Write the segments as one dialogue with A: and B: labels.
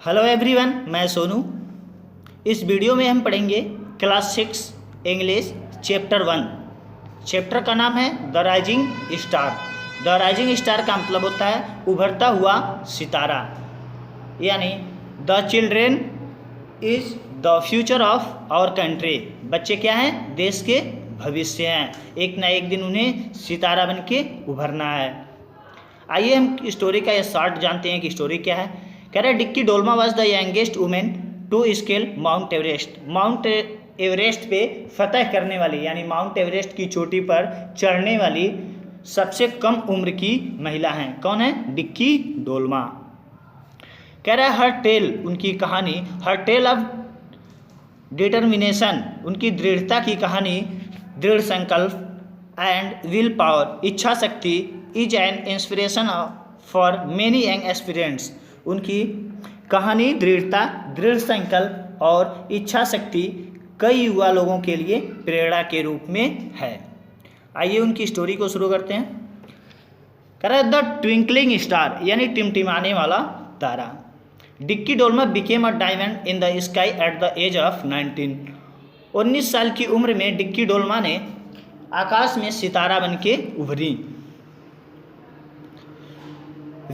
A: Hello everyone, मैं सोनू। इस video में हम पढ़ेंगे क्लास 6 इंग्लिश चैप्टर 1। चैप्टर का नाम है the rising star. The rising star का मतलब होता है उभरता हुआ सितारा, यानी the children is the future of our country. बच्चे क्या हैं? देश के भविष्य हैं। एक ना एक दिन उन्हें सितारा बन के उभरना है। आइए हम स्टोरी का ये शॉर्ट जानते हैं कि स्टोरी क्या है। कह रहे Dicky Dolma was the youngest women to scale Mount Everest. Mount Everest पे फतह करने वाली, यानी माउंट एवरेस्ट की चोटी पर चढ़ने वाली सबसे कम उम्र की महिला हैं। कौन है? डिक्की डोल्मा। कह रहा है हर टेल, उनकी कहानी, हर टेल ऑफ डिटर्मिनेशन, उनकी दृढ़ता की कहानी, दृढ़ संकल्प एंड विल पावर, इच्छा शक्ति, is an inspiration for many young aspirants. उनकी कहानी, दृढ़ता, दृढ़ संकल्प और इच्छा शक्ति कई युवा लोगों के लिए प्रेरणा के रूप में है। आइए उनकी स्टोरी को शुरू करते हैं। कह रहा है द ट्विंकलिंग स्टार, यानी टिमटिमाने वाला तारा। Dicky Dolma became a diamond in the sky at the age of 19। 19 साल की उम्र में डिक्की डोल्मा ने आकाश में सितारा बन के उभरी।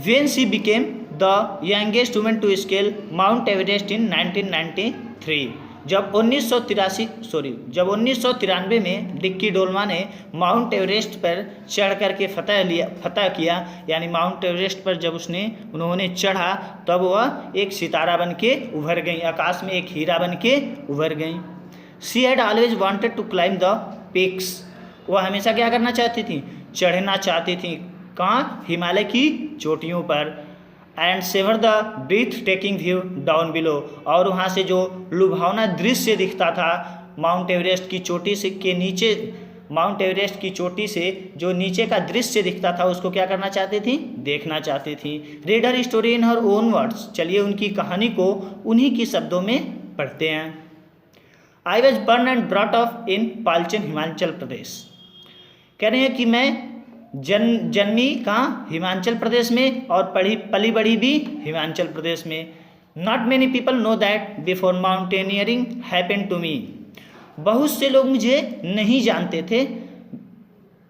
A: When she became the youngest woman to scale Mount Everest in 1993। जब 1993 में डिक्की डोल्मा ने माउंट एवरेस्ट पर चढ़ करके फतह किया, यानी माउंट एवरेस्ट पर जब उन्होंने चढ़ा तब वह एक सितारा बन के उभर गई, आकाश में एक हीरा बन के उभर गई। She had always wanted to climb the peaks। वह हमेशा क्या करना चाहती थी? चढ़ना चाहती थी। कहाँ? हिमालय की चोटियों पर। And savour the breath taking view down below, और वहाँ से जो लुभावना दृश्य दिखता था माउंट एवरेस्ट की चोटी से के नीचे, माउंट एवरेस्ट की चोटी से जो नीचे का दृश्य दिखता था उसको क्या करना चाहती थी? देखना चाहती थी। Read her story in her own words. चलिए उनकी कहानी को उन्हीं की शब्दों में पढ़ते हैं। I was born and brought up in Palchan, Himachal Pradesh. कह रहे हैं कि मैं जन्मी कहाँ? हिमाचल प्रदेश में, और पली बड़ी भी हिमाचल प्रदेश में। Not many people know that before mountaineering happened to me. बहुत से लोग मुझे नहीं जानते थे,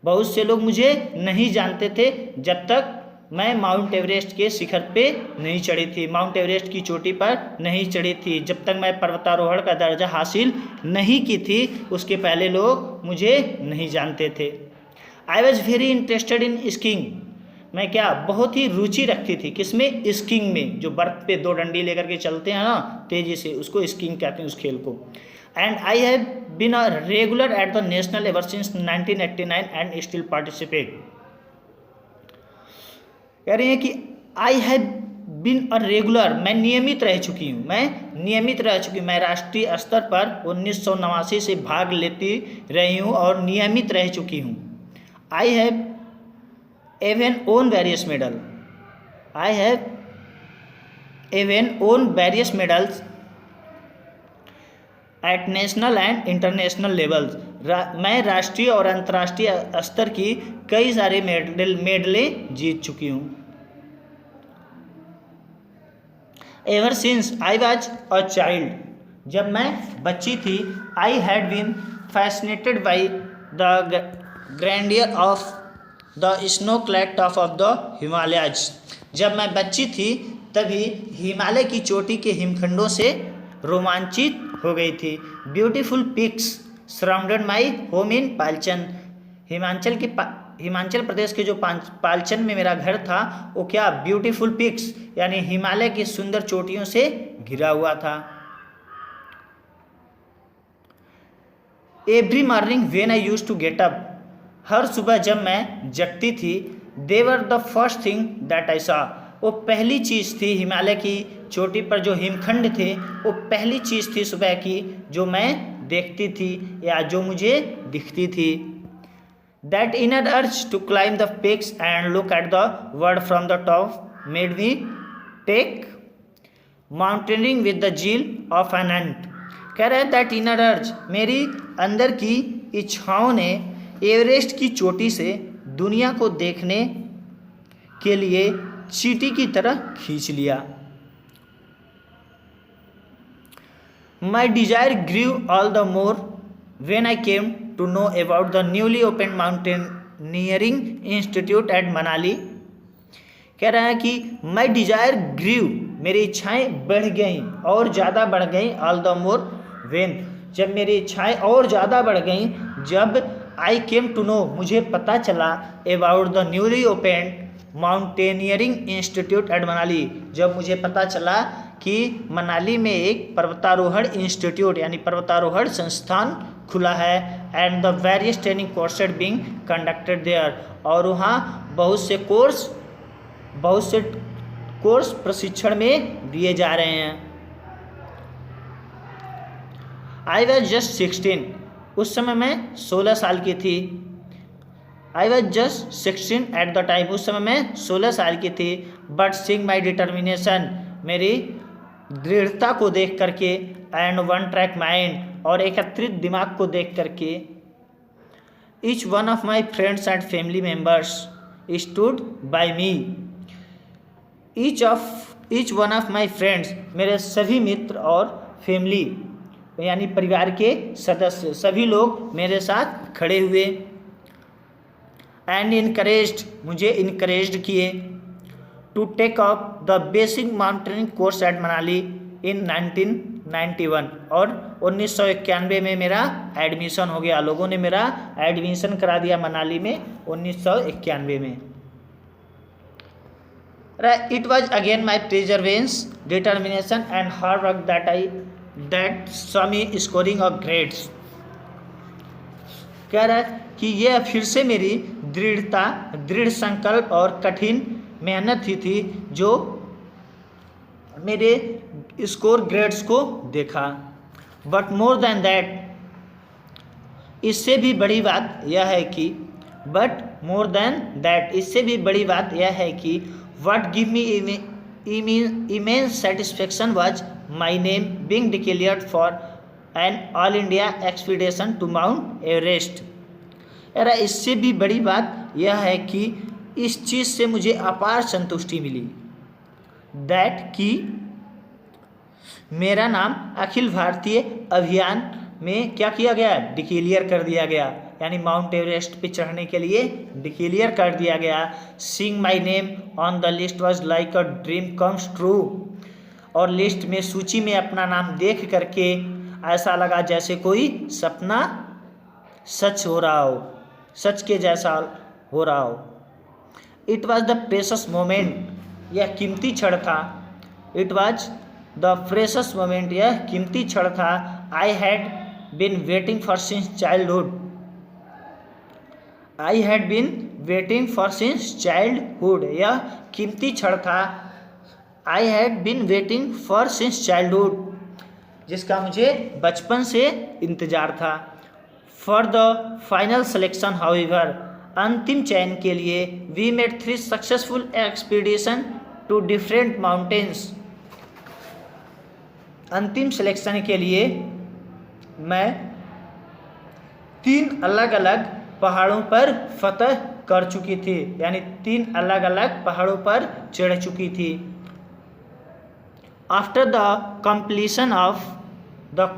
A: बहुत से लोग मुझे नहीं जानते थे जब तक मैं माउंट एवरेस्ट के शिखर पे नहीं चढ़ी थी, माउंट एवरेस्ट की चोटी पर नहीं चढ़ी थी, जब तक मैं पर्वतारोहण का दर्जा हासिल नहीं की थी, उसके पहले लोग मुझे नहीं जानते थे। आई was very interested in skiing. मैं क्या? बहुत ही रुचि रखती थी। किसमें? स्कीइंग में। जो बर्फ पे दो डंडी लेकर के चलते हैं ना तेजी से, उसको स्कीइंग कहते हैं, उस खेल को। And I have been a regular at the national ever since 1989 and still participate. कह रही हैं कि I have been a regular, मैं नियमित रह चुकी हूँ, मैं राष्ट्रीय स्तर पर 1989 से भाग लेती रही हूँ और नियमित रह चुकी हूँ। I have even won various medals at national and international levels। मैं राष्ट्रीय और अंतर्राष्ट्रीय स्तर की कई सारे मेडलें जीत चुकी हूँ। Ever since I was a child, जब मैं बच्ची थी, I had been fascinated by the grandeur of the snow-clad top of the Himalayas। जब मैं बच्ची थी तभी हिमालय की चोटी के हिमखंडों से रोमांचित हो गई थी। Beautiful peaks surrounded my home in Palchan. Himachal Pradesh के जो पालचन में मेरा घर था वो क्या? ब्यूटीफुल पिक्स, यानी हिमालय की सुंदर चोटियों से घिरा हुआ था। Every morning when I used to get up, हर सुबह जब मैं जगती थी, they were the first thing that I saw, वो पहली चीज़ थी, हिमालय की चोटी पर जो हिमखंड थे वो पहली चीज़ थी सुबह की जो मैं देखती थी या जो मुझे दिखती थी। That inner urge to climb the peaks and look at the world from the top made me take mountaineering with the zeal of an ant. कह रहे हैं दैट इनर अर्ज, मेरी अंदर की इच्छाओं ने एवरेस्ट की चोटी से दुनिया को देखने के लिए चींटी की तरह खींच लिया। My desire grew all the more when I came to know about the newly opened mountaineering institute at Manali. कह रहा है कि my desire grew, मेरी इच्छाएं बढ़ गईं और ज़्यादा बढ़ गईं, all the more when, जब मेरी इच्छाएं और ज़्यादा बढ़ गईं जब I came to know, मुझे पता चला about the newly opened mountaineering institute eight Manali, जब मुझे पता चला कि मनाली में एक पर्वतारोहण इंस्टीट्यूट यानी पर्वतारोहण संस्थान खुला है, and the various training courses being conducted there, और वहाँ बहुत से कोर्स प्रशिक्षण में दिए जा रहे हैं। आई वॉज जस्ट 16, उस समय मैं 16 साल की थी। I was just 16 at the time, उस समय मैं 16 साल की थी। बट सीइंग माई डिटर्मिनेशन, मेरी दृढ़ता को देख करके, एंड वन ट्रैक माइंड, और एकत्रित दिमाग को देख करके, each one of my friends and family members stood by me, each one of my friends, मेरे सभी मित्र और फैमिली यानी परिवार के सदस्य सभी लोग मेरे साथ खड़े हुए, एंड इनकरेज्ड, मुझे इनकरेज्ड किए, to take up the basic mountaineering course at Manali in 1991, और 1991 में मेरा एडमिशन हो गया। लोगों ने मेरा एडमिशन करा दिया मनाली में 1991 में। It was again my प्रिजर्वेंस, determination and hard work that saw me scoring of grades. कह रहा है कि यह फिर से मेरी दृढ़ संकल्प और कठिन मेहनत ही थी जो मेरे स्कोर ग्रेड्स को देखा। बट मोर देन दैट, इससे भी बड़ी बात यह है कि, इससे भी बड़ी बात यह है कि what give me immense satisfaction was my name being declared for an all India expedition to Mount Everest. अरे इससे भी बड़ी बात यह है कि इस चीज़ से मुझे अपार संतुष्टि मिली, दैट कि मेरा नाम अखिल भारतीय अभियान में क्या किया गया, डिक्लेयर कर दिया गया, यानी माउंट एवरेस्ट पे चढ़ने के लिए डिक्लेयर कर दिया गया। Seeing my name on the list was like a dream comes true, और लिस्ट में, सूची में अपना नाम देख करके ऐसा लगा जैसे कोई सपना सच हो रहा हो, सच के जैसा हो रहा हो। It was the precious moment, यह कीमती क्षण था। It was the precious moment, यह कीमती क्षण था। I had been waiting for since childhood, I had been waiting for since childhood, यह कीमती क्षण था। I had been waiting for since childhood, जिसका मुझे बचपन से इंतजार था। For the final selection however, अंतिम चयन के लिए, we made 3 successful expedition to different mountains, अंतिम सिलेक्शन के लिए मैं 3 अलग अलग पहाड़ों पर फतह कर चुकी थी, यानी 3 अलग अलग पहाड़ों पर चढ़ चुकी थी। After the completion of the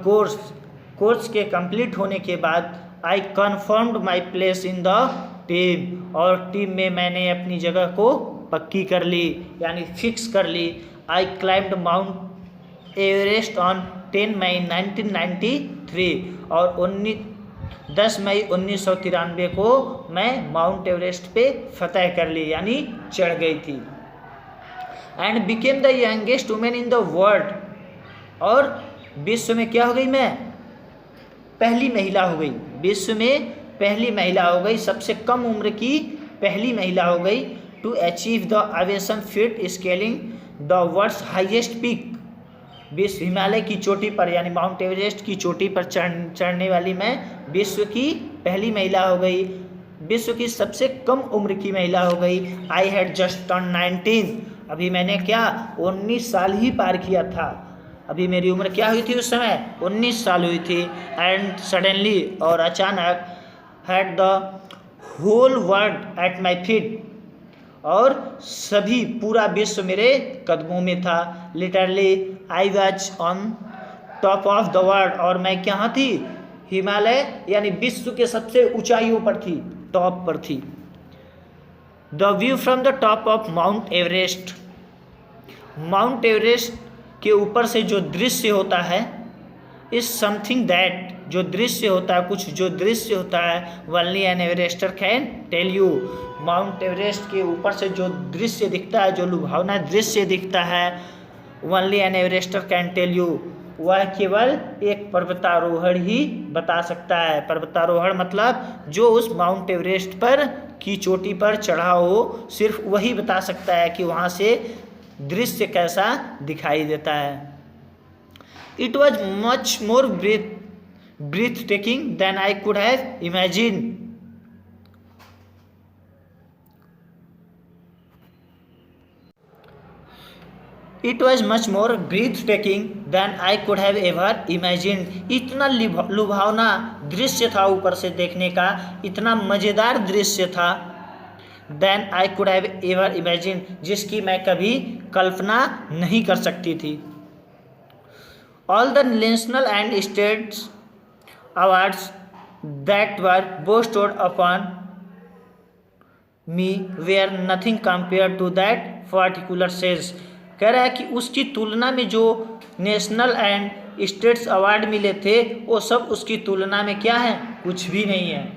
A: course के कंप्लीट होने के बाद, I confirmed my place in the team, और टीम में मैंने अपनी जगह को पक्की कर ली, यानी फिक्स कर ली। I climbed Mount Everest on 10 May 1993, और 10 मई 1993 को मैं माउंट एवरेस्ट पे फतह कर ली, यानी चढ़ गई थी। And became the youngest women in the world, और विश्व में क्या हो गई, मैं पहली महिला हो गई, विश्व में पहली महिला हो गई, सबसे कम उम्र की पहली महिला हो गई। To achieve the ovation feat scaling the world's highest peak, विश्व हिमालय की चोटी पर यानी माउंट एवरेस्ट की चोटी पर चढ़ने वाली मैं विश्व की पहली महिला हो गई, विश्व की सबसे कम उम्र की महिला हो गई। आई हैड जस्ट टर्न 19, अभी मैंने क्या 19 साल ही पार किया था, अभी मेरी उम्र क्या हुई थी उस समय, 19 साल हुई थी। एंड सडनली, और अचानक, had the whole world at my feet, और सभी पूरा विश्व मेरे कदमों में था। Literally I was on top of the world, और मैं कहाँ थी, हिमालय यानी विश्व के सबसे ऊंचाइयों पर थी, टॉप पर थी। The view from the top of mount Everest, Mount Everest के ऊपर से जो दृश्य होता है, इज समथिंग दैट, जो दृश्य होता है, कुछ जो दृश्य होता है, only an Everester can tell you, Mount Everest के ऊपर से जो दृश्य दिखता है, जो लुभावना दृश्य दिखता है, only an Everester can tell you, वह केवल एक पर्वतारोहण ही बता सकता है। पर्वतारोहण मतलब जो उस माउंट एवरेस्ट पर की चोटी पर चढ़ा हो, सिर्फ वही बता सकता है कि वहाँ से दृश्य कैसा दिखाई देता है। It was much more breath taking than I could have imagine, it was much more breath taking than I could have ever imagine, इतना लुभावना दृश्य था ऊपर से देखने का, इतना मज़ेदार दृश्य था, than I could have ever imagine, जिसकी मैं कभी कल्पना नहीं कर सकती थी। All the national and states awards that were bestowed upon me were nothing compare to that particular सेज, कह रहा है कि उसकी तुलना में जो नेशनल एंड स्टेट्स अवार्ड मिले थे, वो सब उसकी तुलना में क्या है, कुछ भी नहीं है।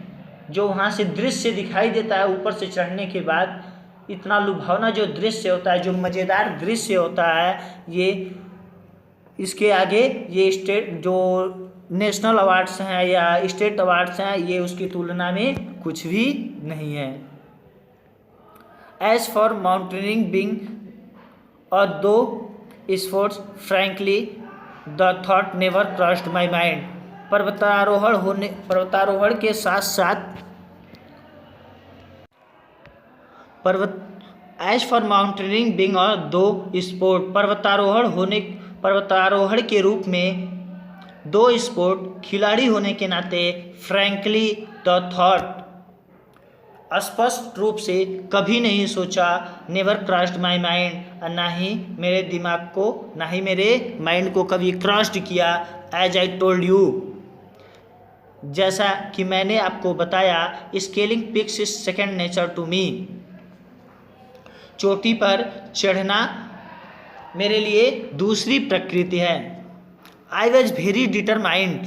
A: जो वहाँ से दृश्य दिखाई देता है ऊपर से चढ़ने के बाद, इतना लुभावना जो दृश्य होता है, जो मज़ेदार दृश्य होता है, ये इसके आगे ये स्टेट जो नेशनल अवार्ड्स हैं या स्टेट अवार्ड्स हैं, ये उसकी तुलना में कुछ भी नहीं है। एज फॉर माउंटेनियरिंग बीइंग और दो sports frankly the thought never crossed my mind, पर्वतारोहण के साथ साथ एज फॉर माउंटेनियरिंग बीइंग और दो स्पोर्ट, पर्वतारोहण के रूप में दो स्पोर्ट खिलाड़ी होने के नाते, फ्रैंकली द थॉट, स्पष्ट रूप से कभी नहीं सोचा, नेवर क्रॉस्ड माई माइंड, ना ही मेरे दिमाग को, ना ही मेरे माइंड को कभी क्रॉस्ड किया। एज आई टोल्ड यू, जैसा कि मैंने आपको बताया, scaling peaks is second nature to me, चोटी पर चढ़ना मेरे लिए दूसरी प्रकृति है। I was very determined,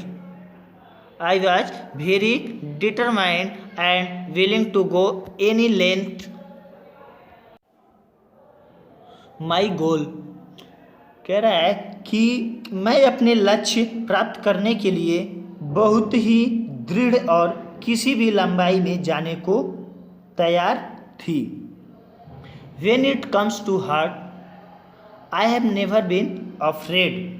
A: I was very determined and willing to go any length my goal, कह रहा है कि मैं अपने लक्ष्य प्राप्त करने के लिए बहुत ही दृढ़ और किसी भी लंबाई में जाने को तैयार थी। When it comes to heart, I have never been afraid.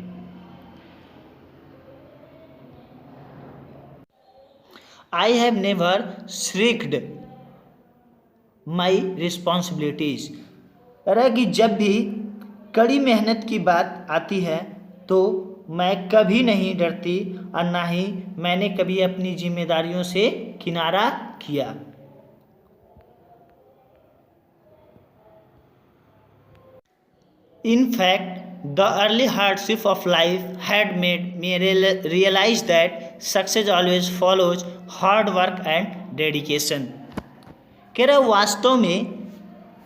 A: I have never shirked my responsibilities, कि जब भी कड़ी मेहनत की बात आती है तो मैं कभी नहीं डरती और ना ही मैंने कभी अपनी जिम्मेदारियों से किनारा किया। In fact, the early hardship of life had made me realize that success always follows hard work and dedication. कह रहा वास्तव में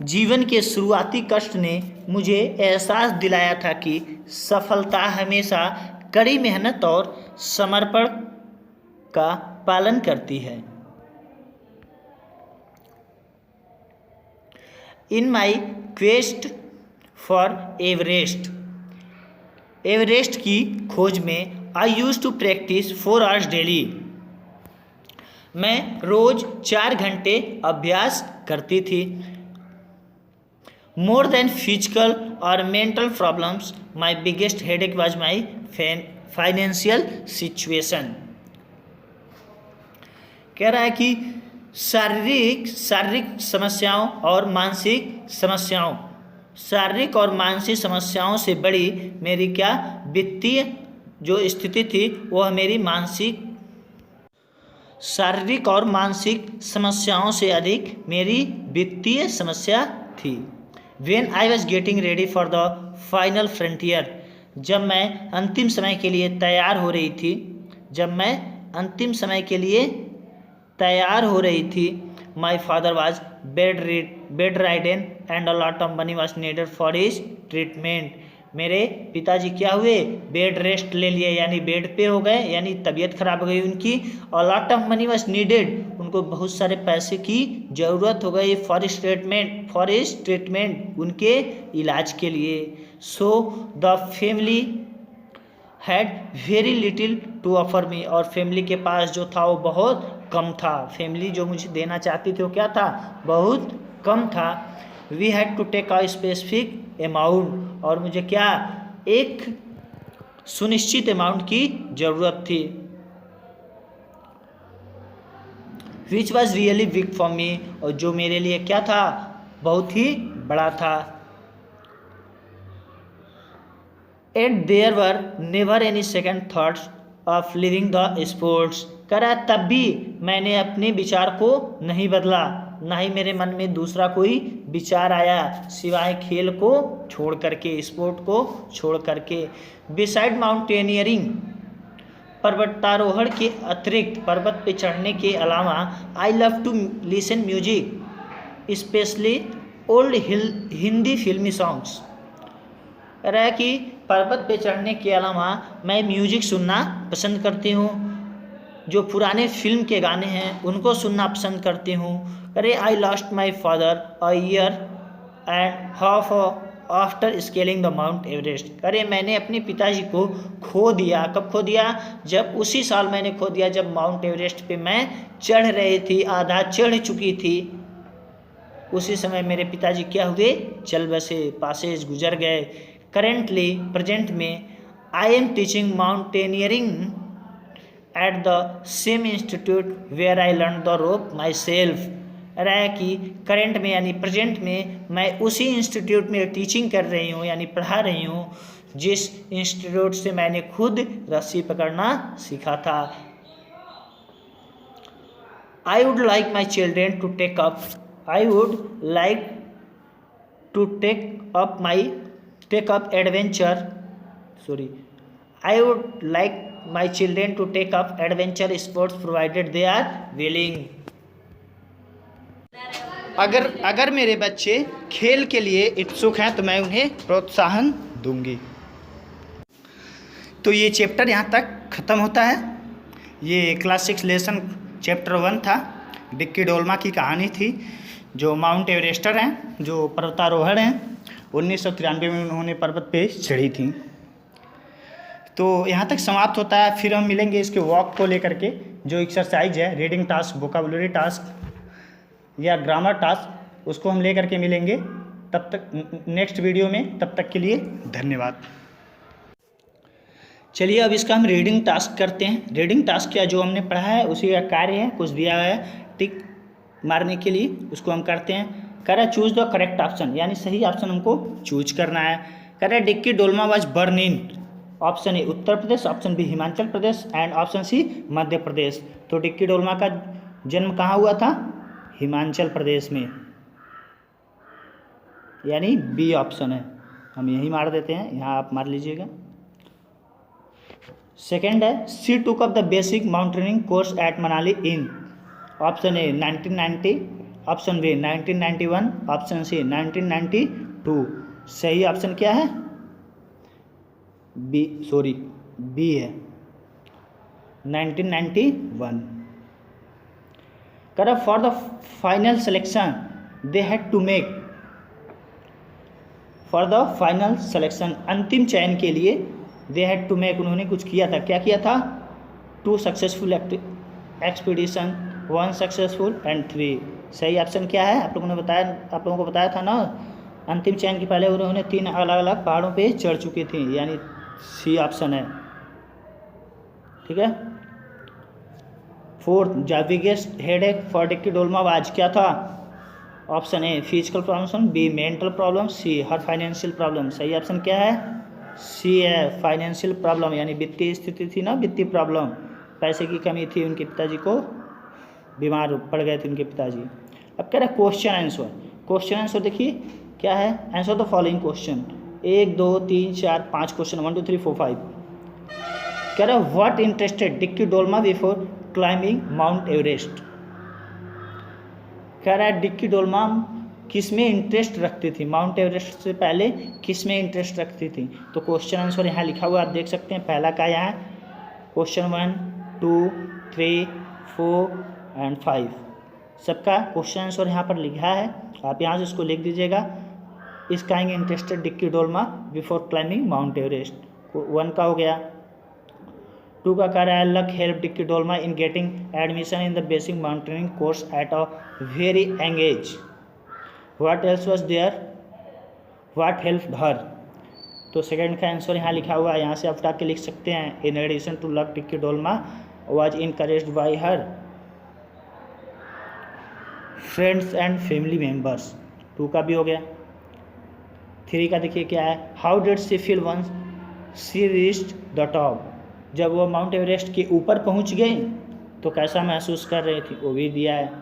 A: जीवन के शुरुआती कष्ट ने मुझे एहसास दिलाया था कि सफलता हमेशा कड़ी मेहनत और समर्पण का पालन करती है। In my quest for Everest की खोज में I use to practice 4 hours daily, मैं रोज 4 घंटे अभ्यास करती थी। मोर देन फिजिकल और mental problems, my biggest headache was my financial situation. कह रहा है कि शारीरिक समस्याओं और मानसिक समस्याओं, शारीरिक और मानसिक समस्याओं से बड़ी मेरी क्या वित्तीय जो स्थिति थी, वह मेरी शारीरिक और मानसिक समस्याओं से अधिक मेरी वित्तीय समस्या थी। When I was getting ready for the final frontier, जब मैं अंतिम समय के लिए तैयार हो रही थी, जब मैं अंतिम समय के लिए तैयार हो रही थी, my father was bed ridden and a lot of money was needed for his treatment. मेरे पिताजी क्या हुए, बेड रेस्ट ले लिए, यानी बेड पे हो गए, यानी तबीयत खराब हो गई उनकी, और lot of money was needed, उनको बहुत सारे पैसे की ज़रूरत हो गई, फॉर हिज ट्रीटमेंट, उनके इलाज के लिए। So the family had very little to offer me, और फैमिली के पास जो था वो बहुत कम था, फैमिली जो मुझे देना चाहती थी वो क्या था, बहुत कम था। We had to take a specific amount, और मुझे क्या, एक सुनिश्चित अमाउंट की ज़रूरत थी, which was really big for me, और जो मेरे लिए क्या था, बहुत ही बड़ा था। At there were never any second thoughts of leaving the sports, करा तब भी मैंने अपने विचार को नहीं बदला, ना ही मेरे मन में दूसरा कोई विचार आया सिवाय खेल को छोड़ करके, स्पोर्ट को छोड़ करके। बिसाइड माउंटेनियरिंग, पर्वतारोहण के अतिरिक्त, पर्वत पे चढ़ने के अलावा, I love to listen music specially old Hindi filmi songs, रहा कि पर्वत पे चढ़ने के अलावा मैं म्यूजिक सुनना पसंद करती हूँ, जो पुराने फिल्म के गाने हैं उनको सुनना पसंद करती हूँ। अरे I lost my father a year and half after scaling the mount Everest, अरे मैंने अपने पिताजी को खो दिया, कब खो दिया, जब उसी साल मैंने खो दिया जब माउंट एवरेस्ट पे मैं चढ़ रही थी, आधा चढ़ चुकी थी, उसी समय मेरे पिताजी क्या हुए, चल बसे, पासेज गुजर गए। करेंटली, प्रेजेंट में, I am teaching mountaineering at the same institute where I learn the rope myself, रहा है कि करेंट में यानी प्रेजेंट में मैं उसी इंस्टीट्यूट में टीचिंग कर रही हूँ, यानी पढ़ा रही हूँ जिस इंस्टीट्यूट से मैंने खुद रस्सी पकड़ना सीखा था। I would like my children to take up, I would like to take up adventure, sorry, I would like my children to take up adventure sports provided they are willing, अगर मेरे बच्चे खेल के लिए इच्छुक हैं तो मैं उन्हें प्रोत्साहन दूंगी। तो ये चैप्टर यहाँ तक ख़त्म होता है। ये क्लास 6 लेसन चैप्टर 1 था। डिक्की डोल्मा की कहानी थी, जो माउंट एवरेस्टर हैं, जो पर्वतारोहण हैं, 1993 में उन्होंने पर्वत पे चढ़ी थी। तो यहाँ तक समाप्त होता है। फिर हम मिलेंगे इसके वॉक को लेकर के, जो एक्सरसाइज है, रीडिंग टास्क, वोकाबुलरी टास्क या ग्रामर टास्क, उसको हम लेकर के मिलेंगे तब तक नेक्स्ट वीडियो में। तब तक के लिए धन्यवाद। चलिए अब इसका हम रीडिंग टास्क करते हैं। रीडिंग टास्क क्या, जो हमने पढ़ा है उसी का कार्य है, कुछ दिया है टिक मारने के लिए, उसको हम करते हैं। कह रहा है चूज द करेक्ट ऑप्शन, यानी सही ऑप्शन हमको चूज करना है। कह रहा है Dicky Dolma was born in, option A Uttar Pradesh, option B Himachal Pradesh and option C Madhya Pradesh. तो डिक्की डोल्मा का जन्म कहाँ हुआ था, हिमाचल प्रदेश में, यानी बी ऑप्शन है। हम यही मार देते हैं, यहाँ आप मार लीजिएगा। सेकेंड है she took up the basic mountaineering course at Manali in, option A 1990, option B 1991, option C 1992। सही ऑप्शन क्या है, बी, सॉरी बी है 1991। Correct. For the final selection they had to make, for the final selection अंतिम चयन के लिए दे had to make उन्होंने कुछ किया था। क्या किया था, 2 सक्सेसफुल एक्सपीडिशन, 1 सक्सेसफुल एंड 3। सही ऑप्शन क्या है, आप लोगों को बताया था ना, अंतिम चयन के पहले उन्होंने 3 अलग अलग पहाड़ों पे चढ़ चुके थे, यानी सी ऑप्शन है। ठीक है। 4th the biggest headache for Dicky Dolma was, क्या था, option A physical problem, B mental problem, C her financial problem. सही ऑप्शन क्या है, सी है फाइनेंशियल प्रॉब्लम, यानी वित्तीय स्थिति थी ना, वित्तीय प्रॉब्लम, पैसे की कमी थी, उनके पिताजी को बीमार पड़ गए थे उनके पिताजी। अब कह रहा है क्वेश्चन आंसर, क्वेश्चन आंसर देखिए क्या है, answer the following question, 1 2 3 4 5 question, 1 2 3 4 5। कह रहा है what interested Dicky Dolma before climbing Mount Everest. कह रहा है डिक्की डोल्मा किस में इंटरेस्ट रखती थी, माउंट एवरेस्ट से पहले किस में इंटरेस्ट रखती थी। तो क्वेश्चन आंसर यहाँ लिखा हुआ आप देख सकते हैं। पहला का यहाँ क्वेश्चन 1 2 3 4 एंड 5 सबका क्वेश्चन आंसर यहाँ पर लिखा है, आप यहाँ से इसको लिख दीजिएगा। इस काइंग interested Dicky Dolma before climbing Mount Everest, 1 का हो गया। 2 का कह रहा है luck help Dicky Dolma in getting admission in the basic mountaineering course at a very young age. What else was there, what helped her. तो सेकंड का आंसर यहाँ लिखा हुआ है, यहाँ से आप उठा के लिख सकते हैं। In addition to luck Dicky Dolma was encouraged by her friends and family members, 2 का भी हो गया। 3 का देखिए क्या है, how did she feel once she reached the top. जब वो माउंट एवरेस्ट के ऊपर पहुंच गई तो कैसा महसूस कर रही थी, वो भी दिया है।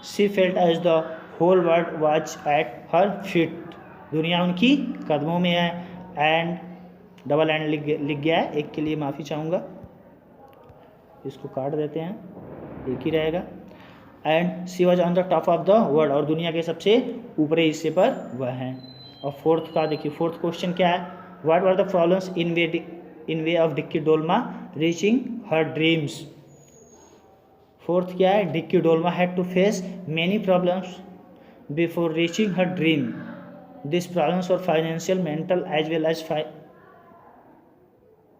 A: She felt as the whole world was at her feet, दुनिया उनकी कदमों में है। एंड डबल एंड लिख गया है, एक के लिए माफ़ी चाहूँगा, इसको काट देते हैं, एक ही रहेगा। And she was on the top of the world, और दुनिया के सबसे ऊपरी हिस्से पर वह हैं। और 4th का देखिए, 4th क्वेश्चन क्या है, what were the problems in way of Dicky Dolma reaching her dreams. 4th क्या है, Dicky Dolma had to face many problems before reaching her dream. This problems were financial mental as well as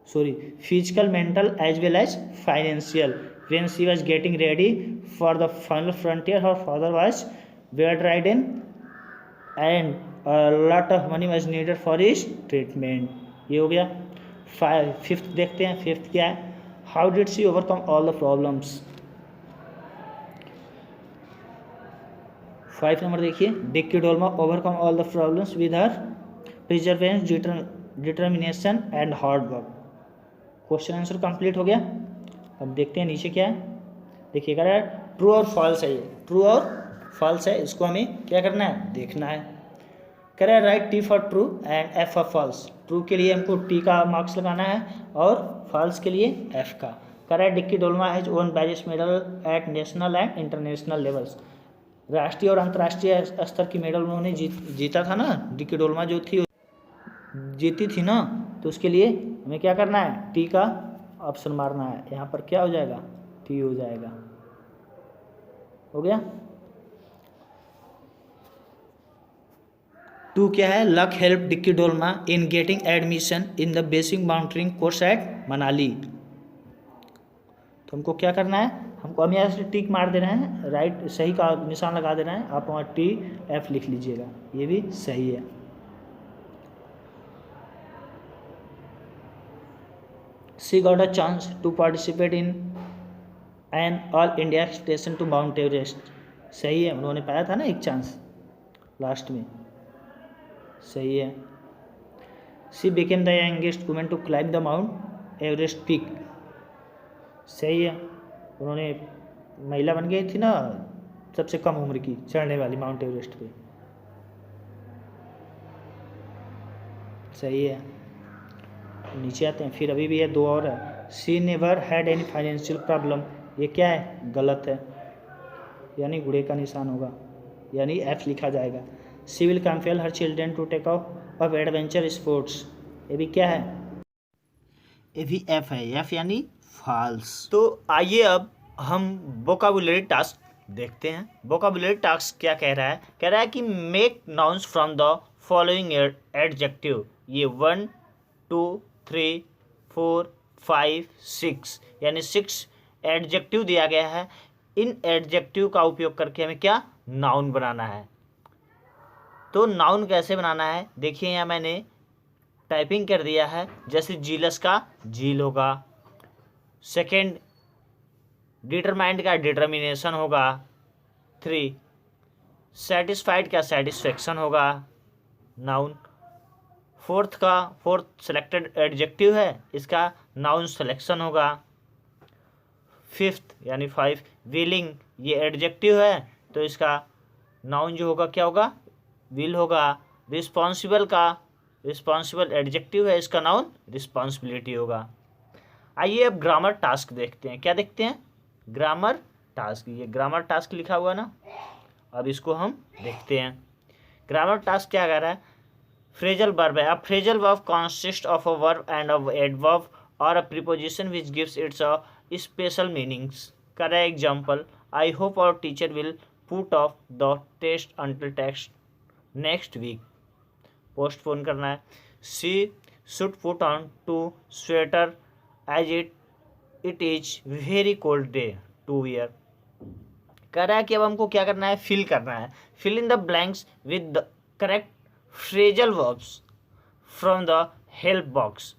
A: physical, mental as well as financial. When she was getting ready for the final frontier, her father was bedridden and a lot of money was needed for his treatment. ये हो गया। 5th देखते हैं, 5th क्या है, how did she overcome all the problems। 5 number देखिए, Dicky Dolma overcome all the problems with her perseverance, determination and hard work। Question answer complete हो गया। अब देखते हैं नीचे क्या है, देखिए कह रहा है ट्रू और फॉल्स है, ये ट्रू और फॉल्स है, इसको हमें क्या करना है, देखना है। कह रहा है right T for true and F for false. True के लिए हमको टी का मार्क्स लगाना है और फॉल्स के लिए एफ का। कह रहा है Dicky Dolma has won various medal at national and international levels. राष्ट्रीय और अंतर्राष्ट्रीय स्तर की मेडल उन्होंने जीता था ना, डिक्की डोल्मा जो थी जीती थी ना, तो उसके लिए हमें क्या करना है, टी का ऑप्शन मारना है। यहाँ पर क्या हो जाएगा, टी हो जाएगा। हो गया। 2 क्या है, luck help Dicky Dolma in getting admission in the basic mountaineering course at Manali. तो हमको क्या करना है, हमको हम यहाँ से टिक मार दे रहे हैं, राइट सही का निशान लगा दे रहे हैं, आप वहाँ टी एफ लिख लीजिएगा, ये भी सही है। She got a chance to participate in an all India expedition to Mount Everest। सही है, उन्होंने पाया था ना एक चांस लास्ट में, सही है। She became the youngest woman to climb the Mount Everest peak। सही है, उन्होंने महिला बन गई थी ना सबसे कम उम्र की चढ़ने वाली माउंट एवरेस्ट पे, सही है। नीचे आते हैं, फिर अभी भी है 2 और है। She never had any financial problem, ये क्या है, गलत है, यानी गुड़े का निशान होगा, यानी एफ लिखा जाएगा। She will compel her children to take up adventure sports, ये भी क्या है, ये भी एफ है, एफ यानी फॉल्स। तो आइए अब हम वोकाबुलरी टास्क देखते हैं। वोकाबुलरी टास्क क्या कह रहा है, कह रहा है कि make nouns from the following adjective. ये 1 2 3 4 5 6 यानी 6 एडजेक्टिव दिया गया है। इन एडजेक्टिव का उपयोग करके हमें क्या, नाउन बनाना है। तो नाउन कैसे बनाना है, देखिए यहाँ मैंने टाइपिंग कर दिया है। जैसे जीलस का झील होगा, सेकेंड डिटरमाइंड का डिटर्मिनेशन होगा, 3 सेटिस्फाइड का सेटिस्फेक्शन होगा नाउन, फोर्थ सेलेक्टेड एडजेक्टिव है, इसका नाउन सिलेक्शन होगा। 5th यानी 5 विलिंग, ये एडजेक्टिव है तो इसका नाउन जो होगा क्या होगा, विल होगा। रिस्पॉन्सिबल का रिस्पॉन्सिबल एडजेक्टिव है, इसका नाउन रिस्पॉन्सिबिलिटी होगा। आइए अब ग्रामर टास्क देखते हैं। क्या देखते हैं? Grammar task. ये ग्रामर टास्क लिखा हुआ ना, अब इसको हम देखते हैं। ग्रामर टास्क क्या कह रहा है? फ्रेजल वर्ब है। A phrasal verb consist of a verb and a adverb और a preposition which gives its a special meanings. कर रहा है example, I hope our teacher will put off the test until text next week. Postpone करना है। She should put on to sweater as it is very cold day to wear. कह रहा है कि अब हमको क्या करना है? फिल करना है। Fill in the blanks with the correct phrasal verbs from the help box.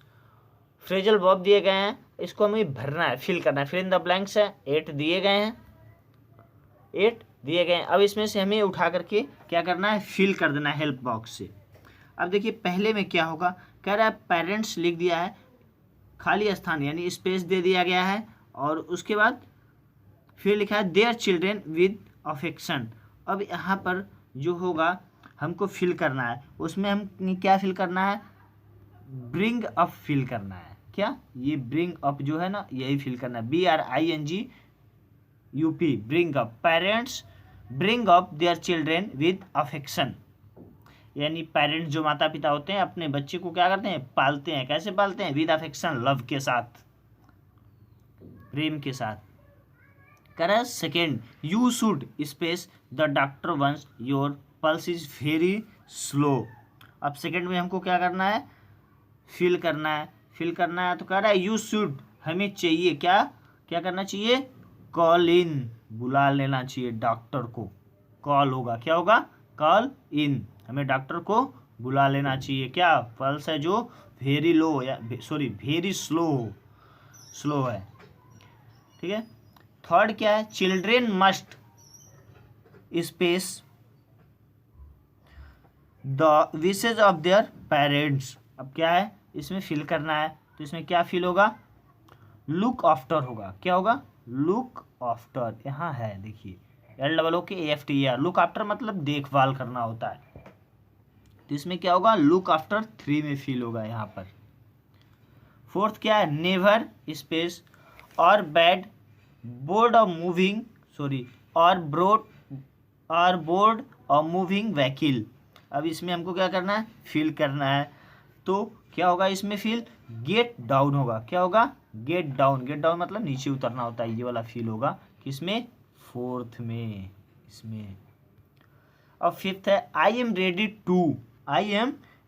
A: Phrasal verb दिए गए हैं, इसको हमें भरना है, फिल करना है। फिल इन द ब्लैंक्स है, 8 दिए गए हैं, 8 दिए गए हैं। अब इसमें से हमें उठा करके क्या करना है? फिल कर देना है हेल्प बॉक्स से। अब देखिए पहले में क्या होगा? कह रहा है पेरेंट्स लिख दिया है, खाली स्थान यानी स्पेस दे दिया गया है, और उसके बाद फिर लिखा है देयर चिल्ड्रेन विद अफेक्शन। अब यहाँ पर जो होगा हमको फिल करना है, उसमें हम क्या फिल करना है? ब्रिंग अप फिल करना है। क्या? ये ब्रिंग अप जो है ना, यही फिल करना है, BRINGUP, bring up. Parents bring up their children with affection, यानी पेरेंट्स जो माता पिता होते हैं अपने बच्चे को क्या करते हैं? पालते हैं। कैसे पालते हैं? विद अफेक्शन, लव के साथ, प्रेम के साथ। करें second, you should space the doctor once your pulse is very slow. अब सेकेंड में हमको क्या करना है? फिल करना है। फिल करना है तो कह रहा है यू शुड, हमें चाहिए क्या? क्या करना चाहिए? कॉल इन, बुला लेना चाहिए डॉक्टर को। कॉल होगा, क्या होगा? कॉल इन, हमें डॉक्टर को बुला लेना चाहिए। क्या? पल्स है जो वेरी लो या सॉरी वेरी स्लो हो, स्लो है। ठीक है। थर्ड क्या है? Children must space the wishes of their parents. अब क्या है? इसमें फिल करना है, तो इसमें क्या फिल होगा? लुक आफ्टर होगा। क्या होगा? लुक आफ्टर, यहाँ है देखिए LOOKAFTER, लुक आफ्टर मतलब देखभाल करना होता है। तो इसमें क्या होगा? लुक आफ्टर 3 में फिल होगा यहाँ पर। फोर्थ क्या है? नेवर स्पेस और बैड बोर्ड ऑफ मूविंग और बोर्ड ऑफ मूविंग व्हीकल। अब इसमें हमको क्या करना है? फिल करना है। तो क्या होगा इसमें फिल? गेट डाउन होगा। क्या होगा? Get down. गेट डाउन मतलब नीचे उतरना होता है, ये वाला फील होगा किसमें? फोर्थ में, इसमें। और फिफ्थ है I am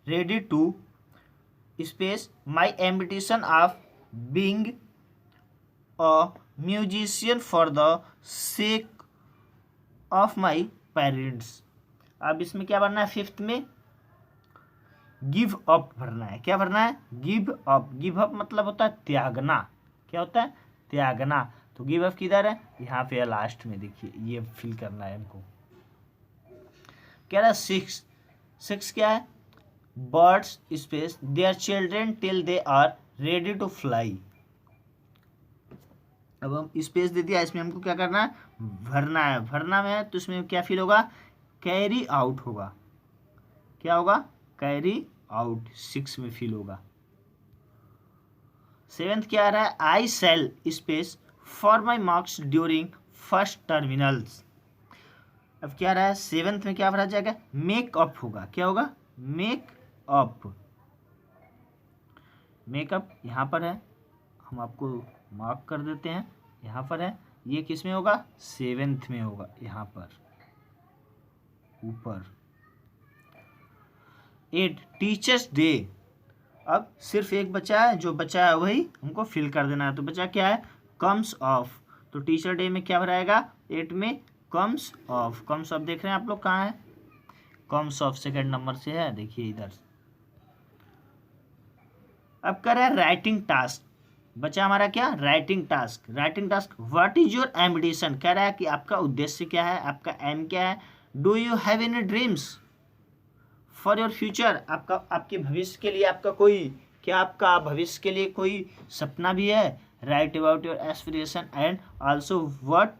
A: ready to space my ambition of being a musician for the sake of my parents. अब इसमें क्या भरना है? फिफ्थ में गिव अप भरना है। क्या भरना है? Give up. गिव अप मतलब होता है त्यागना। क्या होता है? त्यागना। तो गिव अप किधर है? यहाँ पे है लास्ट में, देखिए ये फिल करना है हमको। क्या रहा? सिक्स क्या है? Birds space their children till they are ready to fly. अब हम स्पेस दे दिया, इसमें हमको क्या करना है? भरना है। भरना में है तो इसमें क्या फिल होगा? कैरी आउट होगा। क्या होगा? कैरी आउट, 6 में फिल होगा। सेवेंथ क्या आ रहा है? I sell space for my marks during first terminals. अब क्या रहा है? सेवेंथ में क्या भरा जाएगा? मेक अप होगा। क्या होगा? Make up. मेकअप यहाँ पर है, हम आपको मार्क कर देते हैं, यहाँ पर है। ये किस में होगा? सेवेंथ में होगा, यहाँ पर ऊपर। 8 टीचर्स डे। अब सिर्फ एक बचा है, जो बचा है वही हमको फिल कर देना है। तो बचा क्या है? Comes of. तो टीचर डे में क्या भराएगा? 8 में कम्स ऑफ। कम्स ऑफ देख रहे हैं आप लोग, कहाँ है? कम्स ऑफ सेकंड नंबर से है, देखिए इधर। अब कर रहा है राइटिंग टास्क। बचा हमारा क्या? Writing task. Writing task what is your ambition. कह रहा है कि आपका उद्देश्य क्या है, आपका एम क्या है। Do you have any dreams for your future. आपके भविष्य के लिए आपका कोई क्या, आपका भविष्य के लिए कोई सपना भी है। Write about your aspiration and also what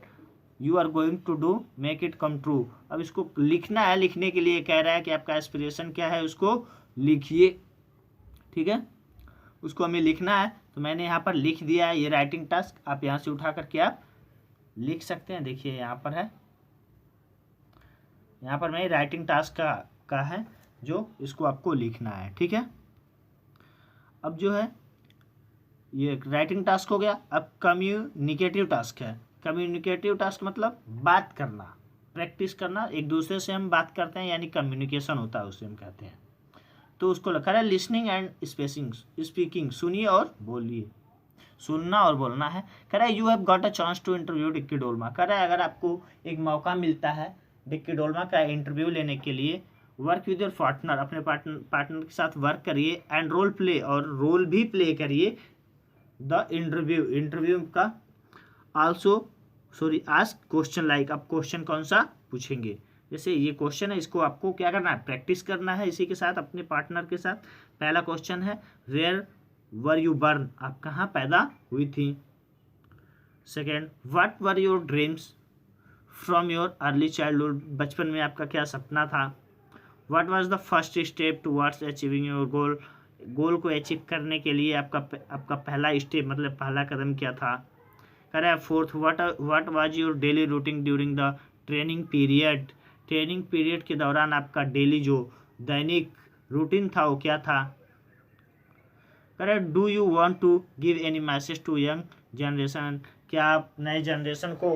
A: you are going to do make it come true. अब इसको लिखना है, लिखने के लिए कह रहा है कि आपका एस्पिरेशन क्या है, उसको लिखिए ठीक है, उसको हमें लिखना है। तो मैंने यहाँ पर लिख दिया है ये राइटिंग टास्क, आप यहाँ से उठा करके आप लिख सकते हैं। देखिए यहाँ पर है, यहाँ पर मैं राइटिंग टास्क का है जो इसको आपको लिखना है। ठीक है, अब जो है ये राइटिंग टास्क हो गया। अब कम्युनिकेटिव टास्क है। कम्युनिकेटिव टास्क मतलब बात करना, प्रैक्टिस करना, एक दूसरे से हम बात करते हैं यानी कम्युनिकेशन होता है, उसे हम कहते हैं। तो उसको लिखा है लिसनिंग एंड स्पीकिंग, सुनिए और बोलिए, सुनना और बोलना है। कह रहा है you have got a chance to interview Dicky Dolma. कह रहा है अगर आपको एक मौका मिलता है डिक्की डोल्मा का इंटरव्यू लेने के लिए, वर्क विद योर पार्टनर, अपने पार्टनर के साथ वर्क करिए, एंड रोल प्ले, और रोल भी प्ले करिए द इंटरव्यू का आल्सो आस्क क्वेश्चन लाइक। अब क्वेश्चन कौन सा पूछेंगे, जैसे ये क्वेश्चन है, इसको आपको क्या करना है, प्रैक्टिस करना है इसी के साथ, अपने पार्टनर के साथ। पहला क्वेश्चन है वेयर वर यू बर्न, आप कहाँ पैदा हुई थी। Second, what were your dreams from your early childhood, बचपन में आपका क्या सपना था। What was the first step towards achieving your goal, goal को अचीव करने के लिए आपका पहला स्टेप मतलब पहला कदम क्या था। करें fourth, what was your daily routine during the training period, training period के दौरान आपका डेली जो दैनिक रूटीन था वो क्या था। करें do you want to give any message to young generation, क्या आप नए जनरेशन को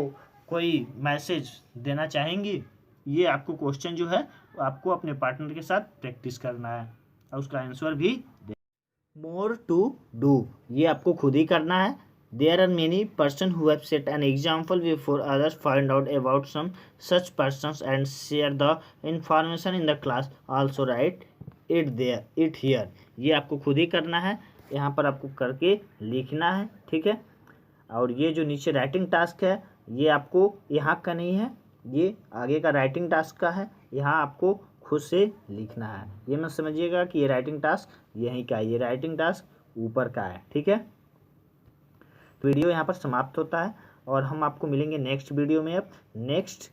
A: कोई मैसेज देना चाहेंगी। ये आपको क्वेश्चन जो है आपको अपने पार्टनर के साथ प्रैक्टिस करना है और उसका आंसर भी दे। मोर टू डू, ये आपको खुद ही करना है। There are many person who have set an example before others, find out about some such persons and share the information in the class, also write it here. ये आपको खुद ही करना है, यहाँ पर आपको करके लिखना है। ठीक है, और ये जो नीचे राइटिंग टास्क है ये आपको यहाँ का नहीं है, ये आगे का राइटिंग टास्क का है, यहाँ आपको खुद से लिखना है। ये मत समझिएगा कि ये राइटिंग टास्क यहीं का है, ये राइटिंग टास्क ऊपर का है। ठीक है, वीडियो यहाँ पर समाप्त होता है और हम आपको मिलेंगे नेक्स्ट वीडियो में अब नेक्स्ट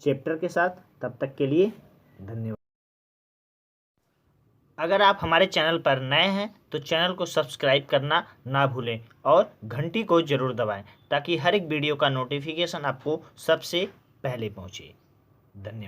A: चैप्टर के साथ। तब तक के लिए धन्यवाद। अगर आप हमारे चैनल पर नए हैं तो चैनल को सब्सक्राइब करना ना भूलें और घंटी को ज़रूर दबाएं ताकि हर एक वीडियो का नोटिफिकेशन आपको सबसे पहले पहुंचे। धन्यवाद।